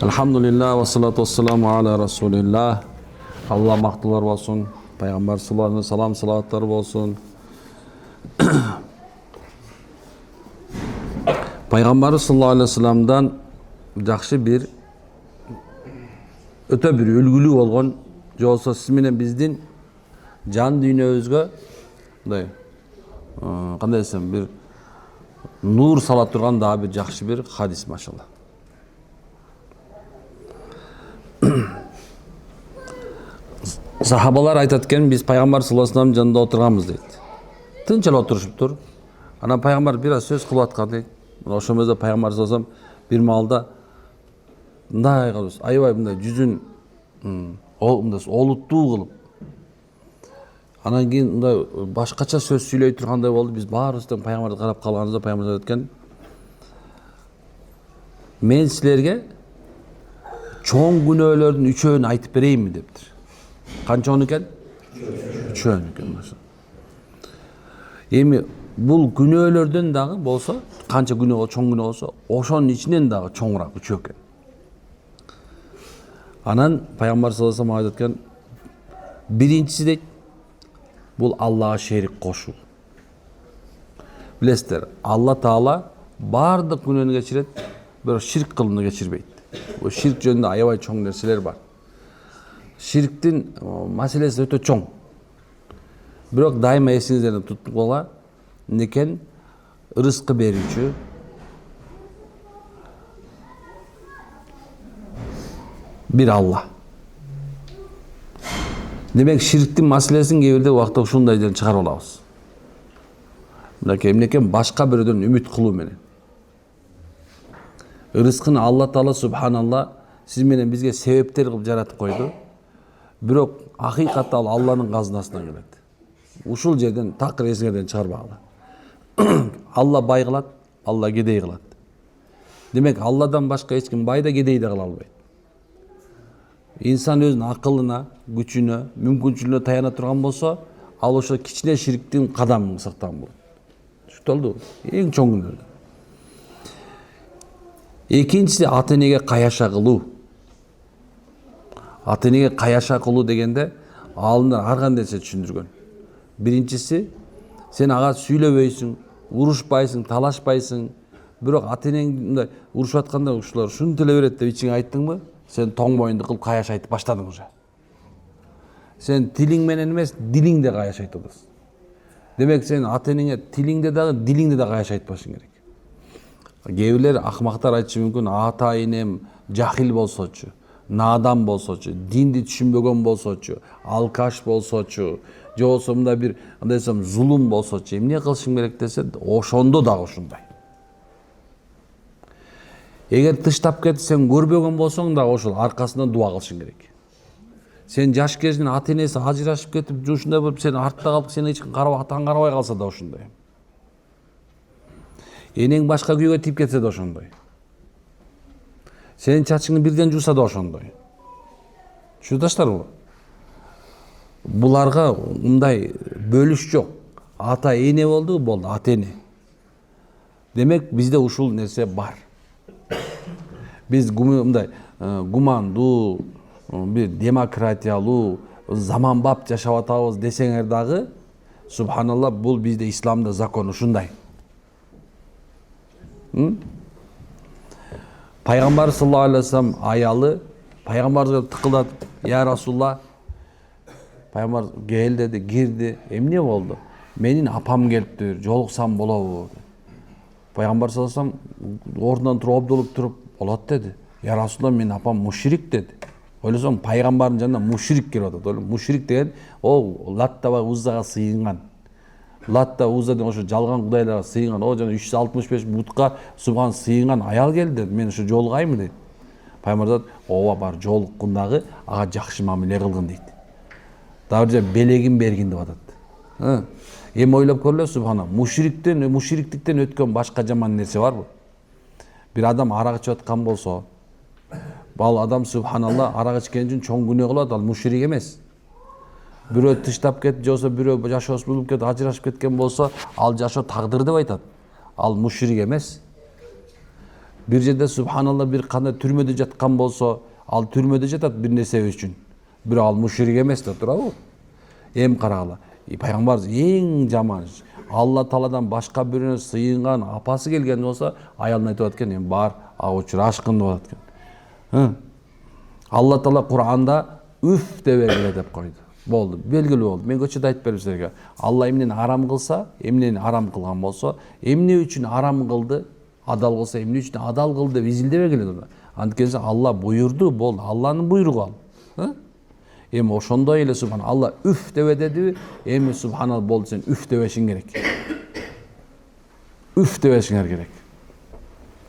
Alhamdulillah ve salatu vesselamu ala Resulillah. Allah maqtular olsun. Peygamber sallallahu salam salatlar olsun. Peygamber sallallahu aleyhi ve sellem'dan жақсы bir öte bir үлгүлүү болгон же болсо сиз менен биздин жан дүйнөбүзгө мындай кандай десем бир нур сала турган дагы бир жакшы бир хадис машалла. Сахабалар айтат экен, биз пайгамбар саллаллаху алейхи ва саллям жанында отурганбыз дейт. Тынч эле отурушуптур. Анан пайгамбар бир аз сөз кылып аткан дейт. Ошол мезде пайгамбар саллаллаху алейхи ва саллям бир маалда мындай кылып, аябай мындай жүзүн мындай олуттуу кылып, анан кийин мындай башкача сөз сүйлөй тургандай болду. Биз баарыбыз тең пайгамбарды карап калганыбызда пайгамбар айтат экен, мен силерге чоң күнөөлөрдүн үчөөнү айтып берейинби дептир. Канчону экен? Үчөөнү экен. Эми бул күнөөлөрдөн дагы болсо, канча күнөө чоң күнөө болсо, ошонун ичинен дагы чоңураак үчөө экен. Анан пайгамбар саллаллаху алейхи ва саллям айтат экен, биринчиси дейт, бул Аллага шерик кошуу. Билесиздер, Алла Таала баардык күнөөнү кечирет, бирок ширк кылууну кечирбейт. Бул ширк жөнүндө аябай чоң нерселер бар. Ширктин маселеси өтө чоң. Бирок дайыма эсиңиздерде тутуп калга, некен рызкы берүүчү, бир Алла. Демек ширктин маселесин кээ бирде убакта ушундай жерден чыгарып алабыз. Мынакей башка бирөөдөн үмүт кылуу менен. Рызкыны Алла Таала субханалла сиз менен бизге себептер кылып жаратып койду. Бирок акыйкатта ал Алланын казынасынан келет. Ушул жерден такыр эсиңерден чыгарбагыла. Алла бай кылат, Алла кедей кылат. Демек Алладан башка эч ким бай да кедей да кыла албайт. Инсан өзүнүн акылына, күчүнө, мүмкүнчүлүгүнө таяна турган болсо, ал ошо кичине шириктин кадамын сактаган болот. Түшүндүңүзбү? Эң чоң күнөө. Экинчиси ата-энеге каяша кылуу. Ата-энеге каяша кылуу дегенде аалымдар ар кандай нерсе түшүндүргөн. Биринчиси, сен ага сүйлөбөйсүң, урушпайсың, талашпайсың. Бирок ата-энең мындай урушуп атканда ушулар ушуну теле берет деп ичиңе айттыңбы? Сен тоң моюнду кылып каяш айтып баштадың уже. Сен тилиң менен эмес, дилиңде каяш айтып атасың. Демек сен ата-энеңе тилиңде дагы, дилиңде да каяш айтып башың керек. Кээ бирлер акмактар айтышы мүмкүн, ата-энем жахил болсочу, надан болсочу, динди түшүнбөгөн болсочу, алкаш болсочу, же болсо мындай бир андай десем зулум болсочу, эмне кылышым керек десе, ошондо дагы ушундай. Эгер тыштап кетип сен көрбөгөн болсоң да ошол аркасынан дуа кылышың керек. Сен жаш кезинен ата-энеси ажырашып кетип, ушундай болуп сен артта калып, сени эч ким карабай, атаң карабай калса да ошондой. Энең башка күйгө тип кетсе да ошондой. Сенин чачыңды бирден жууса да ошондой. Түшүнүңүздарбы? Буларга мындай бөлүш жок. Ата-эне болду, ата-эне. Демек бизде ушул нерсе бар. Биз мындай гумандуу, бир демократиялуу, заманбап жашап атабыз десеңер дагы, субханалла, бул бизде исламда закон ушундай. Пайгамбар саллаллаху алейхи ва саллям аялы пайгамбарга тыкылдатып, "Я Расулла", пайгамбар кел деди, кирди. Эмне болду? Менин апам келиптир, жолуксам болобу? Пайгамбар саллаллаху алейхи ва саллям ордунан туруп, обдолуп туруп, болот деди. "Я Расулла, менин апам мушрик" деди. Ойлосоң пайгамбардын жанына мушрик келип атат. Мушрик деген ол Латта ва Уззага сыйынган. Латта, Узза деген ошо жалган кудайларга сыйынган. О жана 365 бутка субхан сыйынган аял келди. Мен ошо жолугаймы дейт. Пайгамбар айтат, "Ооба бар, жолуккундагы ага жакшы мамиле кылгын" дейт. Дагы бир белегин бергин деп атат. Эми ойлоп көрөлү, субхана, мушриктиктен өткөн башка жаман нерсе барбы? Бир адам арак ичип аткан болсо, ал адам субханалла арак ичкен үчүн чоң күнөө кылат, ал мушрик эмес. Бирөө тыштап кетип, же болсо бирөө жашоосу бузулуп кетип, ажырашып кеткен болсо, ал жашоо тагдыр деп айтат. Ал мушрик эмес. Бир жерде субханалла бир кандай түрмөдө жаткан болсо, ал түрмөдө жатат бир нерсе үчүн. Бирок ал мушрик эмес да, туурабы? Эми карагыла. Пайгамбарыбыз эң жаман Алла Тааладан башка бирөөнө сыйынган апасы келген болсо, аялына айтып аткан, эми бар, ага учурашкын деп аткан. Алла Таала Кур'анда үф дебегиле деп койду. Болду, белгилүү болду. Мен көчөдө айтып берем силерге. Алла эмнени арам кылса, эмнени арам кылган болсо, эмне үчүн арам кылды, адал кылса эмне үчүн адал кылды деп изилдебегиле. Анткени Алла буйрду, болду. Алланын буйругу ал. Эми ошондой эле субхан Алла үф дебе дедиби, эми субханалла болду, сен үф дебешиң керек. Үф дебешиңер керек.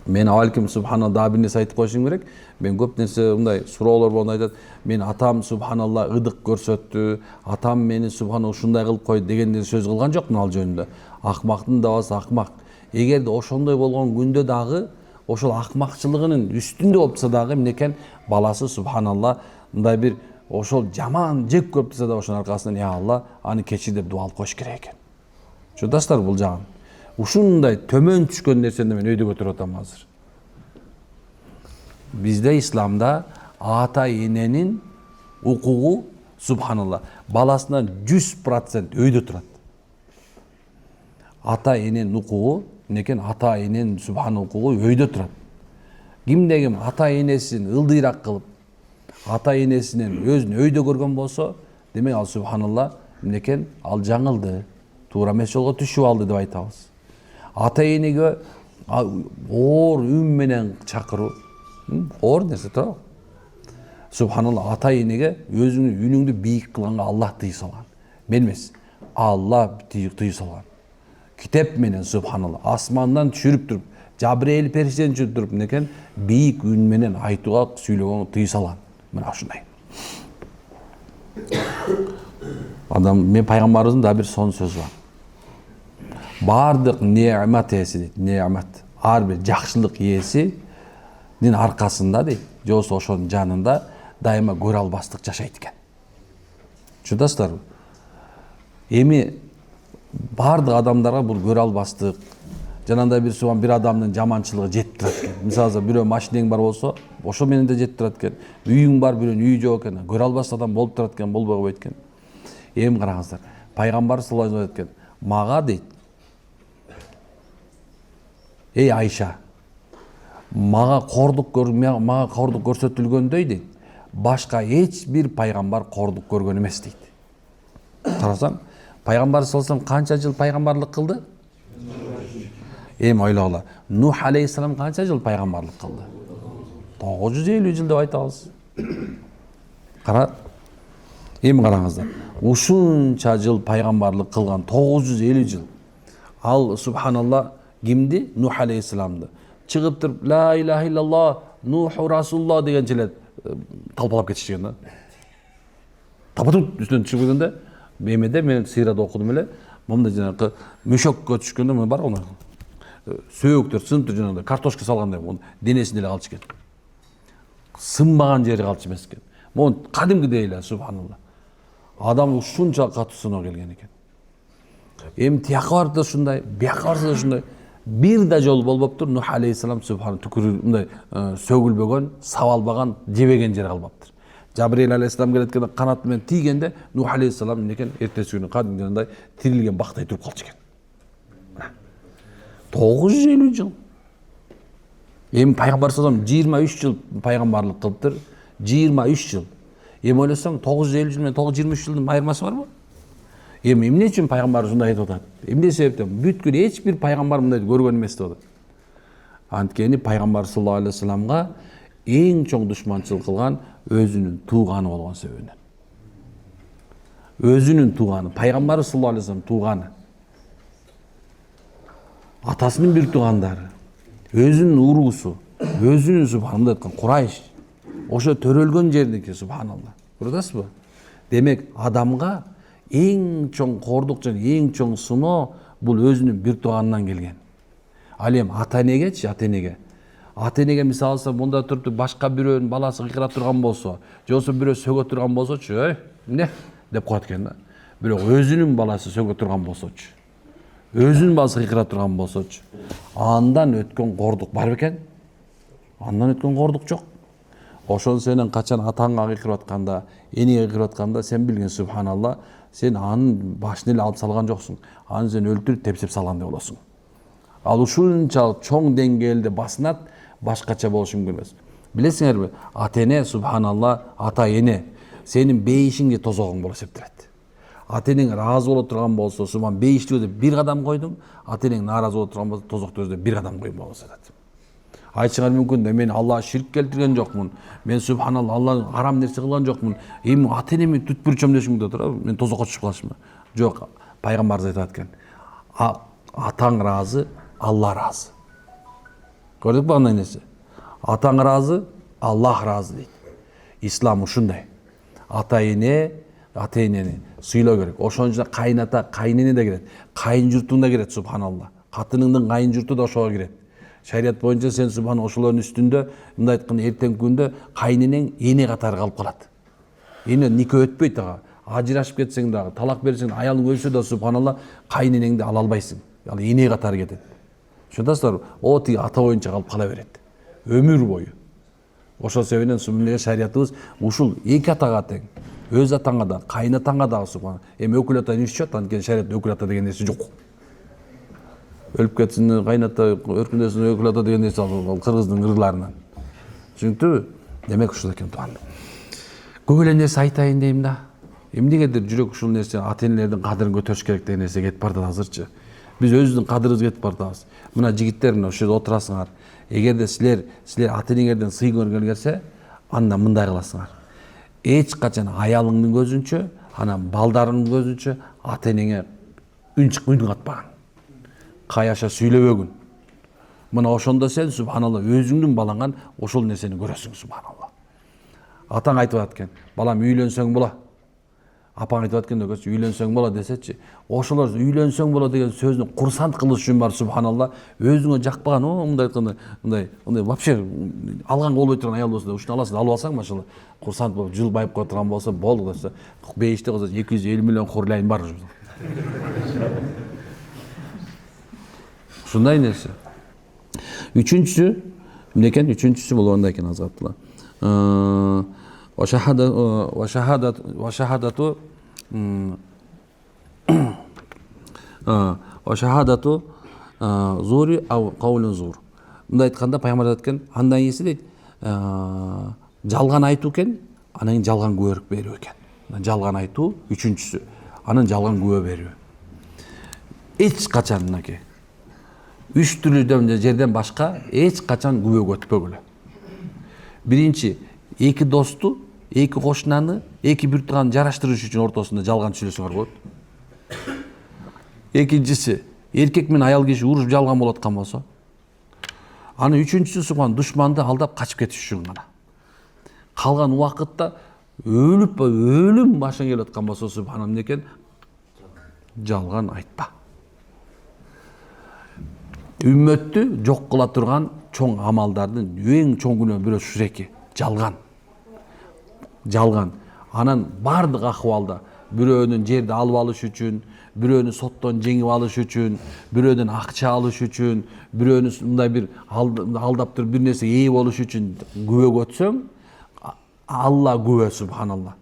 Мен авалким субханалла да бир нерсе айтып коюшум керек. Мен көп нерсе мындай суроолор болгондо айтат. Мен атам субханалла ыдык көрсөттү, атам мени субханалла ушундай кылып койду дегендей сөз кылган жокмун ал жөнүндө. Акмактын да басы акмак. Эгерде ошондой болгон күндө дагы ошол акмакчылыгынын үстүндө болупса дагы эмнекен баласы субханалла мындай бир ошол жаман жек көрүп турса да ошонун аркасынан я Алла аны кечир деп дуа алып коюш керек экен. Чудастар бул жагын. Ушундай төмөн түшкөн нерсени мен өйдө көтөрүп атам азыр. Бизде исламда ата эненин укугу субханалла баласынан 100% өйдө турат. Ата эненин укугу некен ата эненин субханалла укугу өйдө турат. Кимде ким ата энесин ылдыйраак кылып, ата энесинен өзүн өйдө көргөн болсо, демек ал субханалла некен ал жаңылды, туура эмес жолго түшүп алды деп айтабыз. Ата энеге оор үн менен чакыруу, оор нерсе туурабы? Субханалла ата энеге өзүңүн үнүңдү бийик кылганга Аллах тыйым салган. Мен эмес, Алла тыйым салган. Китеп менен субханалла асмандан түшүрүп туруп, Жабрейил периштеден түшүрүп туруп некен бийик үн менен айтууга сүйлөгөнгө тыйым салган. Мына ушундай. Адам мен пайгамбарыбыздын да бир сонун сөзү бар. Бардык неамат ээси дейт, неамат. Ар бир жакшылык ээсинин аркасында дейт, же болбосо ошонун жанында дайыма көрө албастык жашайт экен. Чудасыздарбы? Эми бардык адамдарга бул көрө албастык, жанагындай бир субан бир адамдын жаманчылыгы жетип турат экен. Мисалы бирөө машинең бар болсо, ошо менен да жетип турат экен. Үйүң бар, бирөөнүн үйү жок экен. Көрө албастык адам болуп турат экен, болбой койбойт экен. Эми караңыздар. Пайгамбар саллаллаху алейхи ва саллям айткан, мага дейт, эй Айша, мага кордук көрсөтүлгөндөй дейт, башка эч бир пайгамбар кордук көргөн эмес дейт. Карасаң, пайгамбар саллаллаху алейхи ва саллям канча жыл пайгамбарлык кылды? Эми ойлогула. Нух алейхиссалам канча жыл пайгамбарлык кылды? 950 жыл деп айтабыз. Кара. Эми караңыздар. Ушунча жыл пайгамбарлык кылган 950 жыл. Ал субханалла кимди? Нух алейхиссаламды. Чыгып туруп ла илаха иллаллах, Нуху расулуллах дегенче эле талпалап кетишкен да. Тапатып үстүнөн чыгып келгенде, эмеде мен сыйрада окудум эле, момундай жанагы мөшөккө түшкөндө мен бар го. Сөөктөр сынып жанагындай картошка салгандай денесинде эле калчу экен. Сынбаган жери калчу эмес экен. Могу кадимкидей эле субханалла. Адам ушунча катуу сыноо келген экен. Эми тияка барып да ушундай, бияка барса да ушундай. Бир да жол болбоптур, Нух алейхиссалам субхан түкүрү мындай сөгүлбөгөн, сабалбаган, жебеген жери калбаптыр. Жабрейил алейхиссалам келеткенде канаты менен тийгенде Нух алейхиссалам эмнекен эртеси күнү кадимгидей тирилген бактай туруп калчу экен. 950 жыл. Эми пайгамбар саллаллаху алейхи ва саллям 23 жыл пайгамбарлык кылыптыр. 23 жыл. Эми ойлосоң 950 жыл менен 923 жылдын айырмасы барбы? Эми эмне үчүн пайгамбар ушундай айтып атат? Эмне себептен? Бүткүл эч бир пайгамбар мындайды көргөн эмес деп атат. Анткени пайгамбар саллаллаху алейхи ва салламга эң чоң душманчылык кылган өзүнүн тууганы болгон себебинен. Өзүнүн тууганы, пайгамбар саллаллаху алейхи ва саллям тууганы. Атасынын бир туугандары, өзүнүн уруусу, өзүнүн субханалла айткан Курайш. Ошо төрөлгөн жердики субханалла. Көрдүңүзбү? Демек адамга эң чоң кордук жана эң чоң сыноо бул өзүнүн бир тууганынан келген. Ал эми ата энегечи, ата энеге. Ата энеге мисалы алсак, мында туруп башка бирөөнүн баласы кыйкыра турган болсо, же болбосо бирөө сөгө турган болсочу, эмне деп коет экен да. Бирок өзүнүн баласы сөгө турган болсочу, өзүнүн баласы кыйкыра турган болсочу, андан өткөн кордук бар бекен? Андан өткөн кордук жок. Ошон сенен качан атаңга кыйкырып атканда, эниге кыйкырып атканда сен билген субханалла, сен анын башын эле алып салган жоксуң. Аны сен өлтүрүп тепсеп салгандай болосуң. Ал ушунчалык чоң деңгээлде басынат, башкача болушу мүмкүн эмес. Билесиңерби, ата-эне субханалла, ата-эне сенин бейишиңде тозогуң болуп эсептелет. Ата-энең ыраазы боло турган болсо, субхан бейишти өзү бир кадам койдуң, ата-энең нааразы боло турган болсо, тозокто өзү бир кадам койдуң болуп эсептелет. Айтышыңар мүмкүн да, мен Аллага ширк келтирген жокмун. Мен субханалла Алланын харам нерсе кылган жокмун. Эми ата-энеми түтпүрчөм дешим да туурабы? Мен тозокко түшүп калышмы? Жок, пайгамбарыбыз айтат экен. Атаң ыраазы, Алла ыраазы. Көрдүкпү кандай нерсе? Атаң ыраазы, Аллах ыраазы дейт. Ислам ушундай. Ата-энени сыйлоо керек. Ошон үчүн кайната, кайнене да кирет. Кайын журтуң да кирет субханалла. Катыныңдын кайын журту да ошого кирет. Шарият боюнча сен субхан ошолордун үстүндө, мындай айтканда эртеңки күндө кайненең эне катары калып калат. Эне нике өтпөйт ага. Ажырашып кетсең дагы, талак берсең, аялың өлсө да субханалла кайненеңди ала албайсың. Ал эне катары кетет. Ошондасыздарбы? О тиги ата боюнча калып кала берет. Өмүр бою. Ошол себептен субханалла шариятыбыз ушул эки атага тең. Өз атаңа да, кайын атаңа да субхан. Эми өкүл ата нишчет, анткени шариятта өкүл ата деген нерсе жок. Өлүп кетсин кайната, өркүндөсүн өкүл ата деген нерсе ал кыргыздын ырырларынан. Түшүнүктүбү? Демек ушул экен тууган. Көп эле нерсе айтайын дейм да. Эмнегедир жүрөк ушул нерсе ата-энелердин кадырын көтөрүш керек деген нерсе кетип бардык азырчы. Биз өзүбүздүн кадырыбызды кетип бардыбыз. Мына жигиттер мына ушул жерде отурасыңар. Эгерде силер ата-энеңерден сый көргүлөр келсе, анда мындай кыласыңар. Эч качан аялыңдын көзүнчө, анан балдарыңдын көзүнчө ата-энеңе үн катпагын. Каяша сүйлөбөгүн. Мына ошондо сен субханалла өзүңдүн балаңан ошол нерсени көрөсүң субханалла. Атаң айтып аткан, балам үйлөнсөң боло. Апаң айтып аткан да, үйлөнсөң боло десечи, ошолор үйлөнсөң боло деген сөздүн курсант кылыш үчүн бар субханалла, өзүңө жакпаган, мындай айтканда, мындай вообще алганга болбой турган аял болсо да, ушуну аласың, алып алсаң машалла, курсант болуп жылбайып кое турган болсо, болду десе, бейиште кылса 250 миллион хурлайын бар. Ушундай нерсе. Үчүнчүсү, эмнекен? Үчүнчүсү бул мындай экен азаттылар. Вашахадату зури ау каулун зур. Мындай айтканда пайгамбар айтқан, андан iyisi дейт, жалган айтуу экен, анан жалган күбө берүү экен. Жалган айтуу үчүнчүсү, анан жалган күбө берүү. Эч качан мынакей 3 түрлүү жерден башка эч качан күбөгө өтпөгүлө. Биринчи, эки досту, эки кошунаны, эки бир турган жараштырыш үчүн ортосунда жалган сүйлөсөңөр болот. Экинчиси, эркек менен аял киши урушуп жалган болуп аткан болсо. Анын үчүнчүсү субхан душманды алдап качып кетиш үчүн гана. Калган убакытта өлүм башыңа келип аткан болсо субхан эмнекен? Жалган айтпа. Үммөттү жок кыла турган чоң амалдардын эң чоң күнөө бирөө ушул эки. Жалган. Анан бардык акыбалда бирөөнүн жерди алып алыш үчүн, бирөөнү соттон жеңип алыш үчүн, бирөөдөн акча алыш үчүн, бирөөнү мындай бир алдап туруп бир нерсе ээ болуш үчүн күбөгө өтсөң, Алла күбө субханалла.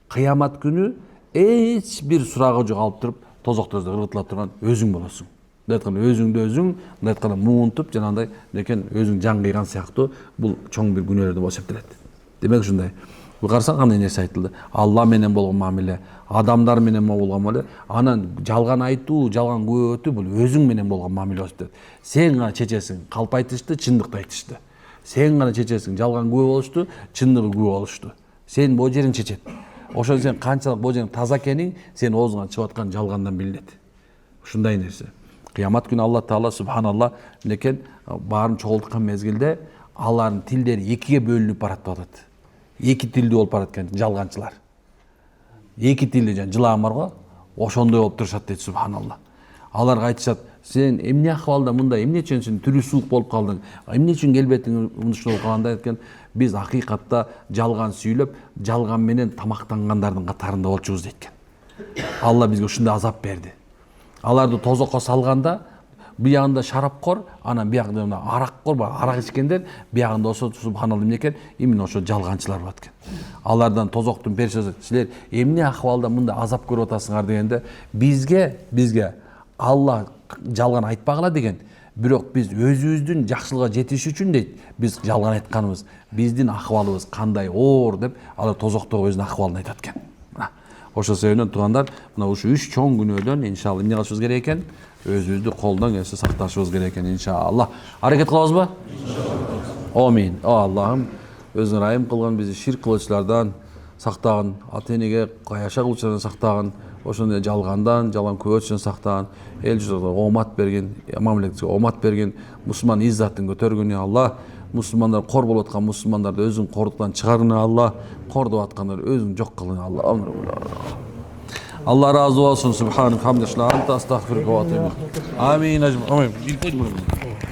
Кыямат күнү эч бир сурагы жок алып туруп тозокто ыргытыла турган өзүң болосуң. Мындай айтканда өзүңдү өзүң, мындай айтканда муунтуп, жанагындай экен өзүң жан кыйган сыяктуу бул чоң бир күнөөлөрдө болуп эсептелет. Демек ушундай. Бул карасаң кандай нерсе айтылды? Алла менен болгон мамиле, адамдар менен болгон мамиле, анан жалган айтуу, жалган күбө өтүү бул өзүң менен болгон мамиле болуп атат. Сен гана чечесиң, калп айтышты, чындыкты айтышты. Сен гана чечесиң, жалган күбө болушту, чындыгы күбө болушту. Сен бул жериң чечет. Ошон сен канчалык бул жериң таза экениң, сен оозуңан чыгып аткан жалгандан билинет. Ушундай нерсе. Кыямат күнү Алла Таала субханалла некен баарын чогулткан мезгилде алардын тилдери экиге бөлүнүп барат деп атат. Эки тилдүү болуп барат экен жалганчылар. Эки тилдүү жана жылаан бар го, ошондой болуп турушат дейт субханалла. Аларга айтышат, сен эмне акыбалда мындай, эмне үчүн сен түрү суук болуп калдың? Эмне үчүн келбетиң ушундай болуп калганда экен? Биз акыйкатта жалган сүйлөп, жалган менен тамактангандардын катарында болчубуз дейт экен. Алла бизге ушундай азап берди. Аларды тозокко салганда биягында шарапкор, анан биягында араккор, арак ичкендер, биягында ошо субханалла эмне экен? Именно ошо жалганчылар болот экен. Алардан тозоктун перишасы, силер эмне акыбалда мындай азап көрүп атасыңар дегенде, бизге Алла жалган айтпагыла деген. Бирок биз өзүбүздүн жакшылыкка жетиш үчүн дейт, биз жалган айтканыбыз, биздин акыбалыбыз кандай оор деп алар тозоктогу өзүнүн акыбалын айтат экен. Ошол себептен туугандар, мына ушу 3 чоң күнөөдөн иншалла эмне кылышыбыз керек экен? Өзүбүздү колдон келсе сакташыбыз керек экен иншалла. Аракет кылабызбы? Амин. Аллахым өзүң райым кылган, бизди ширк кылуучулардан сактагын, ата-энеге каяша кылуучулардан сактагын, ошондой жалгандан, жалган күбөчүдөн сактагын, эл журтка оомат берген, мамлекетке оомат берген, мусулман иззатын көтөргөн Алла. Мусулмандар кор болуп аткан мусулмандарды өзүң кордуктан чыгаргын Алла. Кордоп аткандар өзүң жок кылгын Алла. Алла разы болсун. Субханак хамдалилlah анта астагфирука ва атубу. Амин. Амин.